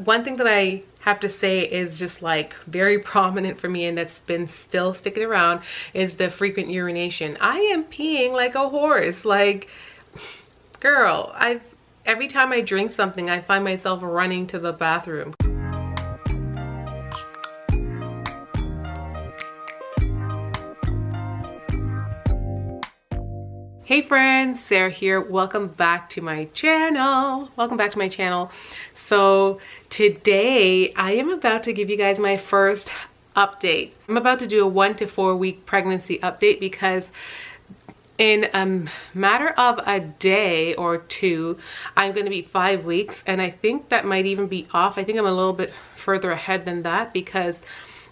One thing that I have to say is just like very prominent for me, and that's been still sticking around, is the frequent urination. I am peeing like a horse. Like, girl, every time I drink something, I find myself running to the bathroom. Hey friends, Sarah here. Welcome back to my channel. So today I am about to give you guys my first update. I'm about to do a 1 to 4 week pregnancy update because in a matter of a day or two, I'm going to be 5 weeks, and I think that might even be off. I think I'm a little bit further ahead than that because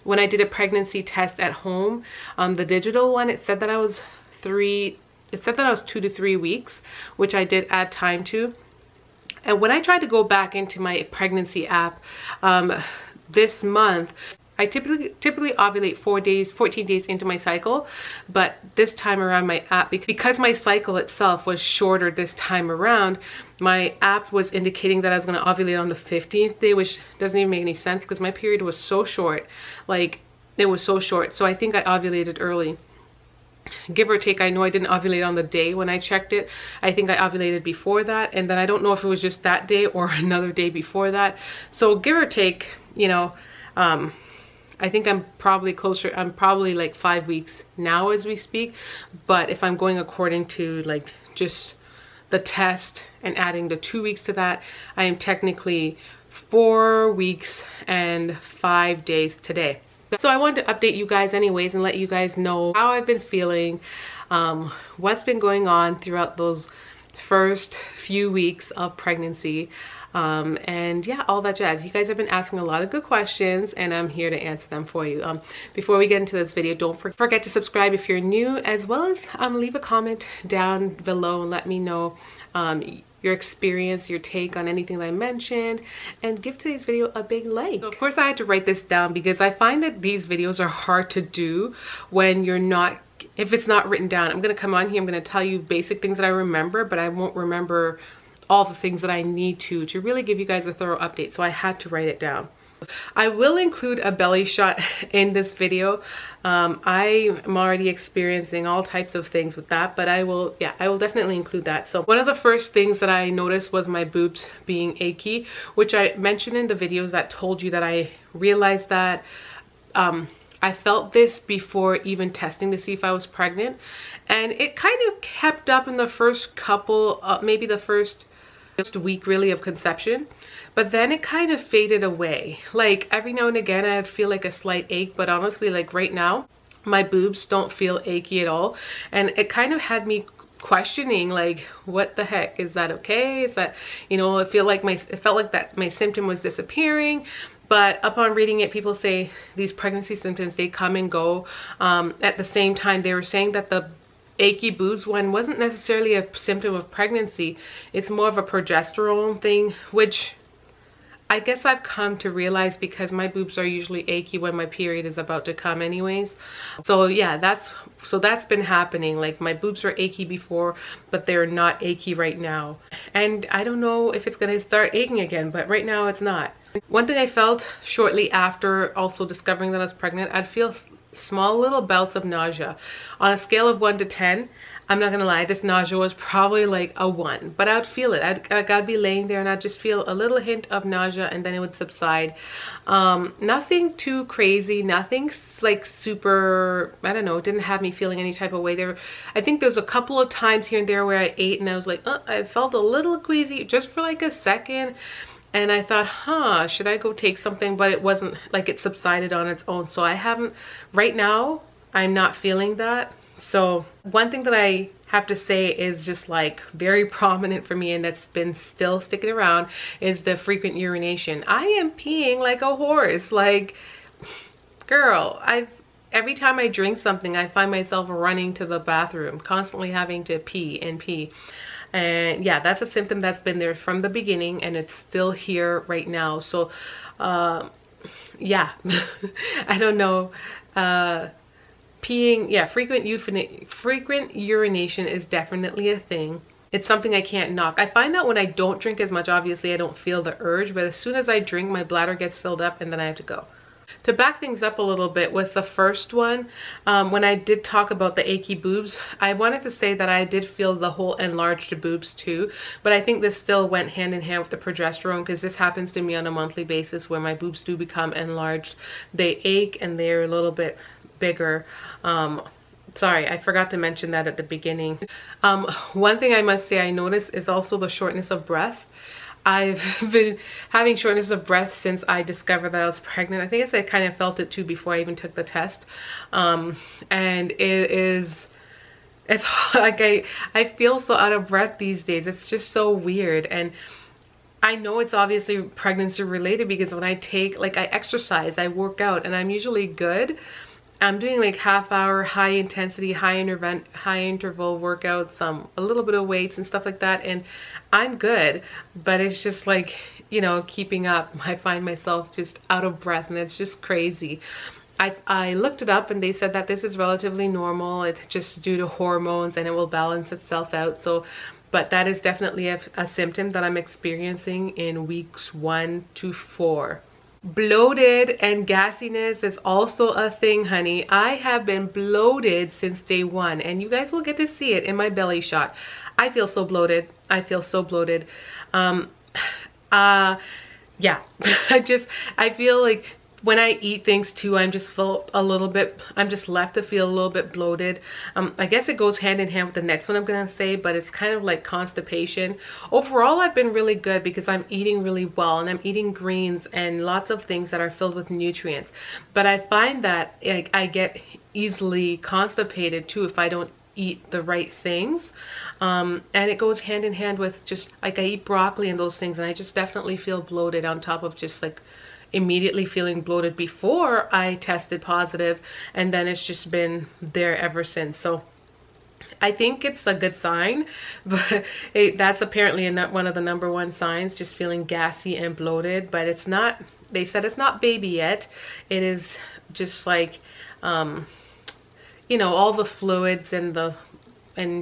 when I did a pregnancy test at home, the digital one, it said that I was 2 to 3 weeks, which I did add time to. And when I tried to go back into my pregnancy app this month, I typically ovulate 14 days into my cycle, but this time around my app, because my cycle itself was shorter this time around, my app was indicating that I was going to ovulate on the 15th day, which doesn't even make any sense because my period was so short. Like, it was so short. So I think I ovulated early. Give or take, I know I didn't ovulate on the day when I checked it. I think I ovulated before that, and then I don't know if it was just that day or another day before that. So give or take, you know, I think I'm probably like 5 weeks now as we speak. But if I'm going according to like just the test and adding the 2 weeks to that, I am technically 4 weeks and 5 days today. So I wanted to update you guys anyways and let you guys know how I've been feeling, what's been going on throughout those first few weeks of pregnancy, and yeah, all that jazz. You guys have been asking a lot of good questions and I'm here to answer them for you. Before we get into this video, don't forget to subscribe if you're new, as well as leave a comment down below and let me know your experience, your take on anything that I mentioned, and give today's video a big like. So of course I had to write this down because I find that these videos are hard to do when if it's not written down. I'm gonna come on here, I'm gonna tell you basic things that I remember, but I won't remember all the things that I need to really give you guys a thorough update. So I had to write it down. I will include a belly shot in this video. I am already experiencing all types of things with that, but I will definitely include that. So one of the first things that I noticed was my boobs being achy, which I mentioned in the videos that told you that I realized that I felt this before even testing to see if I was pregnant, and it kind of kept up in the first couple, maybe the first week really of conception, but then it kind of faded away. Like every now and again I'd feel like a slight ache, but honestly, like right now my boobs don't feel achy at all, and it kind of had me questioning, like, what the heck, is that okay? Is that, you know, it felt like that my symptom was disappearing. But upon reading it, people say these pregnancy symptoms, they come and go. At the same time, they were saying that the achy boobs one wasn't necessarily a symptom of pregnancy. It's more of a progesterone thing, which I guess I've come to realize because my boobs are usually achy when my period is about to come anyways. So yeah, that's been happening. Like my boobs were achy before, but they're not achy right now. And I don't know if it's gonna start aching again, but right now it's not. One thing I felt shortly after also discovering that I was pregnant, I'd feel small little bouts of nausea. On a scale of 1 to 10, I'm not gonna lie, this nausea was probably like a 1, but I'd feel it. I'd be laying there and I'd just feel a little hint of nausea, and then it would subside. Nothing too crazy, nothing like super, I don't know, it didn't have me feeling any type of way there. I think there's a couple of times here and there where I ate and I was like, I felt a little queasy just for like a second. And I thought, should I go take something? But it wasn't like it subsided on its own. So I haven't, right now, I'm not feeling that. So one thing that I have to say is just like very prominent for me, and that's been still sticking around, is the frequent urination. I am peeing like a horse. Like, girl, every time I drink something, I find myself running to the bathroom, constantly having to pee and pee. And yeah, that's a symptom that's been there from the beginning, and it's still here right now. So yeah, I don't know. Peeing, yeah, frequent urination is definitely a thing. it's something I can't knock. I find that when I don't drink as much, obviously I don't feel the urge, but as soon as I drink, my bladder gets filled up and then I have to go. To back things up a little bit with the first one, when I did talk about the achy boobs, I wanted to say that I did feel the whole enlarged boobs too, but I think this still went hand in hand with the progesterone, because this happens to me on a monthly basis where my boobs do become enlarged. They ache and they're a little bit bigger. Sorry, I forgot to mention that at the beginning. One thing I must say I noticed is also the shortness of breath. I've been having shortness of breath since I discovered that I was pregnant. I think I kind of felt it too before I even took the test. And it's like I feel so out of breath these days. It's just so weird. And I know it's obviously pregnancy related, because when I exercise, I work out, and I'm usually good. I'm doing like half-hour, high intensity, high interval workouts, a little bit of weights and stuff like that, and I'm good. But it's just like, you know, keeping up. I find myself just out of breath, and it's just crazy. I looked it up, and they said that this is relatively normal. It's just due to hormones, and it will balance itself out. So, but that is definitely a symptom that I'm experiencing in weeks 1 to 4. Bloated and gassiness is also a thing, honey. I have been bloated since day 1, and you guys will get to see it in my belly shot. I feel so bloated. I feel so bloated. Yeah. I feel like when I eat things too, I'm just left to feel a little bit bloated. I guess it goes hand in hand with the next one I'm gonna say, but it's kind of like constipation. Overall, I've been really good because I'm eating really well, and I'm eating greens and lots of things that are filled with nutrients. But I find that like I get easily constipated too if I don't eat the right things. And it goes hand in hand with just like I eat broccoli and those things, and I just definitely feel bloated on top of just like immediately feeling bloated before I tested positive, and then it's just been there ever since. So I think it's a good sign, but that's apparently one of the #1 signs, just feeling gassy and bloated. But it's not, they said it's not baby yet. It is just like you know, all the fluids and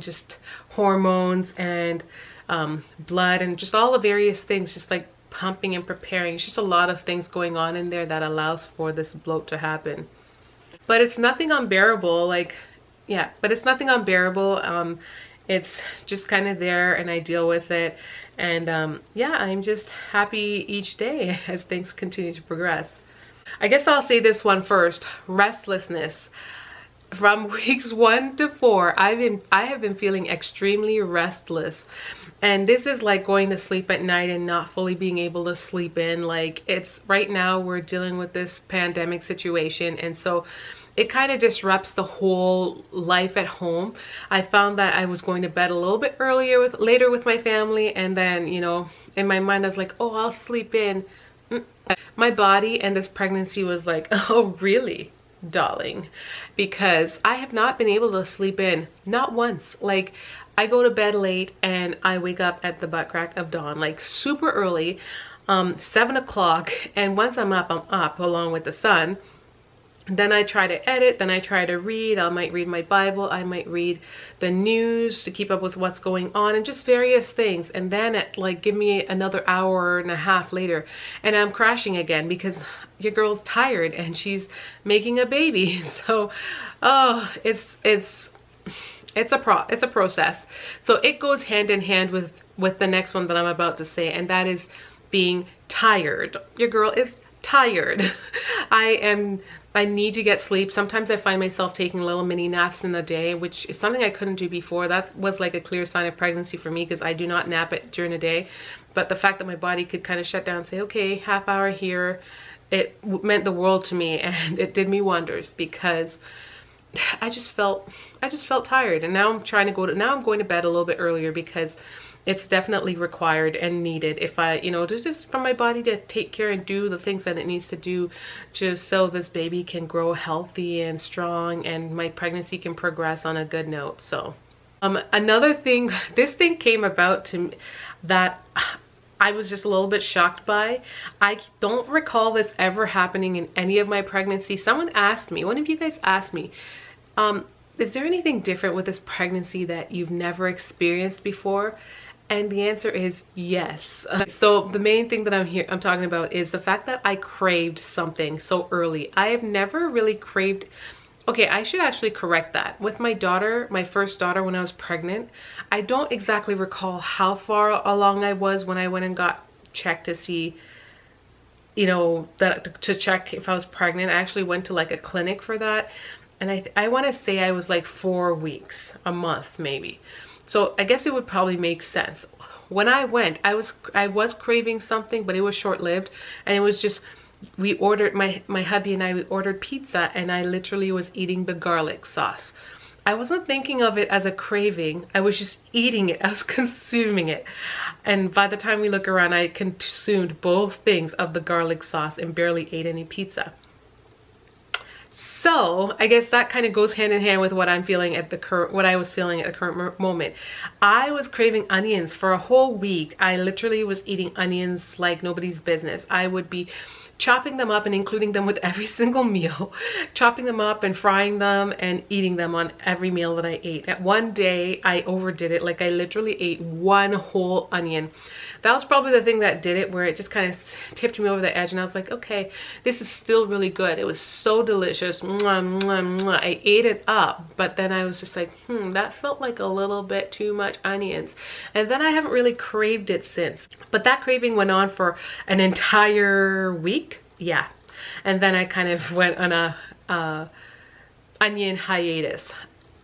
just hormones and blood and just all the various things just like pumping and preparing. It's just a lot of things going on in there that allows for this bloat to happen. But it's nothing unbearable, like, yeah, but it's nothing unbearable. It's just kind of there, and I deal with it. And yeah, I'm just happy each day as things continue to progress. I guess I'll say this one first. Restlessness. From weeks 1 to 4, I have been feeling extremely restless. And this is like going to sleep at night and not fully being able to sleep in. Like, it's right now we're dealing with this pandemic situation, and so it kind of disrupts the whole life at home. I found that I was going to bed a little bit later with my family, and then, you know, in my mind I was like, oh, I'll sleep in. My body and this pregnancy was like, oh really, darling? Because I have not been able to sleep in, not once. Like, I go to bed late and I wake up at the butt crack of dawn, like super early, 7 o'clock. And once I'm up along with the sun. Then I try to edit, then I try to read. I might read my Bible, I might read the news to keep up with what's going on, and just various things. And then at like, give me another hour and a half later, and I'm crashing again because your girl's tired and she's making a baby. So, oh, it's a process. So it goes hand in hand with the next one that I'm about to say, and that is being tired. Your girl is tired. I need to get sleep. Sometimes I find myself taking little mini naps in the day, which is something I couldn't do before. That was like a clear sign of pregnancy for me, because I do not nap it during the day. But the fact that my body could kind of shut down and say, okay, half hour here, it meant the world to me, and it did me wonders, because I just felt tired. And now I'm going to bed a little bit earlier, because it's definitely required and needed if I, you know, just for my body to take care and do the things that it needs to do just so this baby can grow healthy and strong and my pregnancy can progress on a good note. So another thing, this thing came about to me that I was just a little bit shocked by. I don't recall this ever happening in any of my pregnancies. Someone asked me, one of you guys asked me, is there anything different with this pregnancy that you've never experienced before? And the answer is yes. So the main thing that I'm talking about is the fact that I craved something so early. I have never really craved. Okay, I should actually correct that. With my daughter, my first daughter, when I was pregnant, I don't exactly recall how far along I was when I went and got checked to see, you know, to check if I was pregnant. I actually went to like a clinic for that. And I want to say I was like 4 weeks, a month maybe. So I guess it would probably make sense. When I went, I was craving something, but it was short-lived, and it was just, we ordered, my hubby and I, we ordered pizza, and I literally was eating the garlic sauce. I wasn't thinking of it as a craving. I was just eating it. I was consuming it. And by the time we look around, I consumed both things of the garlic sauce and barely ate any pizza. So I guess that kind of goes hand in hand with what I'm feeling at what I was feeling at the current moment. I was craving onions for a whole week. I literally was eating onions like nobody's business. I would be chopping them up and including them with every single meal, chopping them up and frying them and eating them on every meal that I ate. At one day, I overdid it. Like I literally ate one whole onion. That was probably the thing that did it, where it just kind of tipped me over the edge, and I was like, okay, this is still really good. It was so delicious. Mwah, mwah, mwah. I ate it up, but then I was just like, that felt like a little bit too much onions. And then I haven't really craved it since. But that craving went on for an entire week. Yeah. And then I kind of went on a onion hiatus.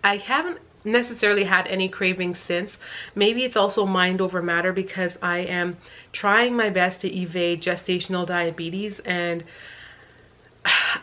I haven't necessarily had any cravings since. Maybe it's also mind over matter, because I am trying my best to evade gestational diabetes, and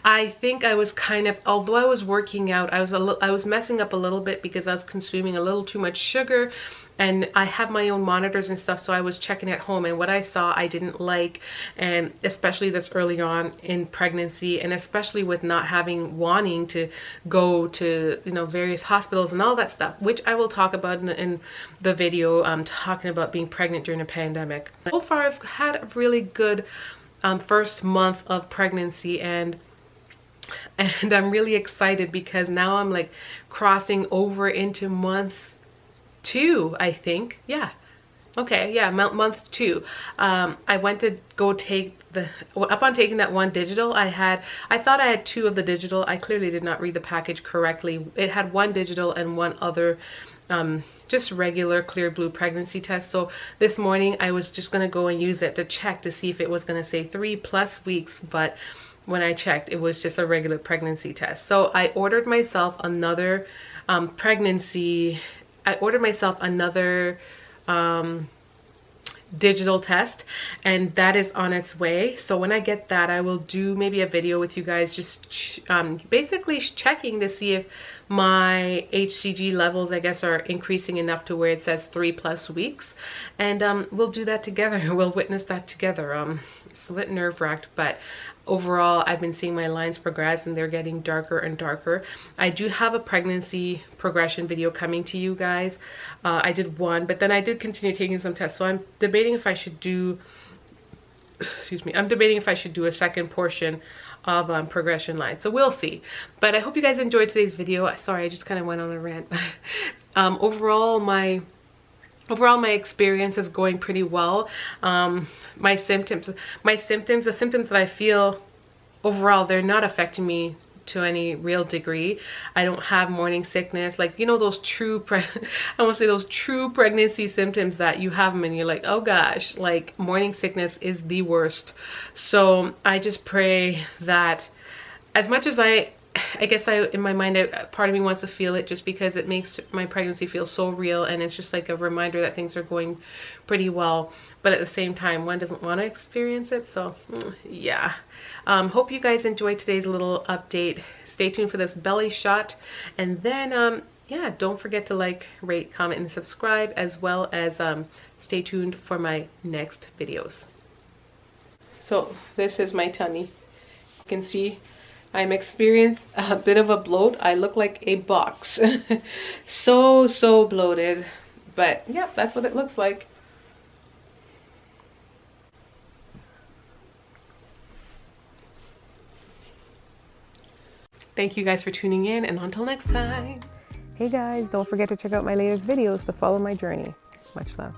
I think I was kind of, although I was working out, I was messing up a little bit because I was consuming a little too much sugar, and I have my own monitors and stuff, so I was checking at home, and what I saw I didn't like, and especially this early on in pregnancy, and especially with not wanting to go to, you know, various hospitals and all that stuff, which I will talk about in the video talking about being pregnant during a pandemic. So far I've had a really good first month of pregnancy, and I'm really excited because now I'm like crossing over into month 2, I think. Yeah. Okay, yeah, month 2. I went to go take upon taking that one digital, I thought I had 2 of the digital. I clearly did not read the package correctly. It had 1 digital and 1 other just regular clear blue pregnancy test. So this morning I was just gonna go and use it to check to see if it was gonna say 3+ weeks, but when I checked, it was just a regular pregnancy test. So I ordered myself another digital test, and that is on its way. So when I get that, I will do maybe a video with you guys, just basically checking to see if my HCG levels, I guess, are increasing enough to where it says 3+ weeks, and we'll do that together. We'll witness that together. It's a bit nerve-wracked, but overall I've been seeing my lines progress, and they're getting darker and darker. I do have a pregnancy progression video coming to you guys. I did one, but then I did continue taking some tests, so I'm debating if I should do a second portion of progression line. So we'll see. But I hope you guys enjoyed today's video. Sorry, I just kind of went on a rant. Overall my experience is going pretty well. The symptoms that I feel overall, they're not affecting me to any real degree. I don't have morning sickness, like, you know, those true pregnancy symptoms that you have them and you're like, oh gosh, like morning sickness is the worst. So I just pray that, as much as I guess in my mind, part of me wants to feel it, just because it makes my pregnancy feel so real, and it's just like a reminder that things are going pretty well. But at the same time, one doesn't want to experience it. So yeah, hope you guys enjoyed today's little update. Stay tuned for this belly shot, and then yeah, don't forget to like, rate, comment, and subscribe, as well as stay tuned for my next videos. So this is my tummy. You can see I'm experiencing a bit of a bloat. I look like a box. so bloated, but yeah, that's what it looks like. Thank you guys for tuning in, and until next time. Hey guys, don't forget to check out my latest videos to follow my journey. Much love.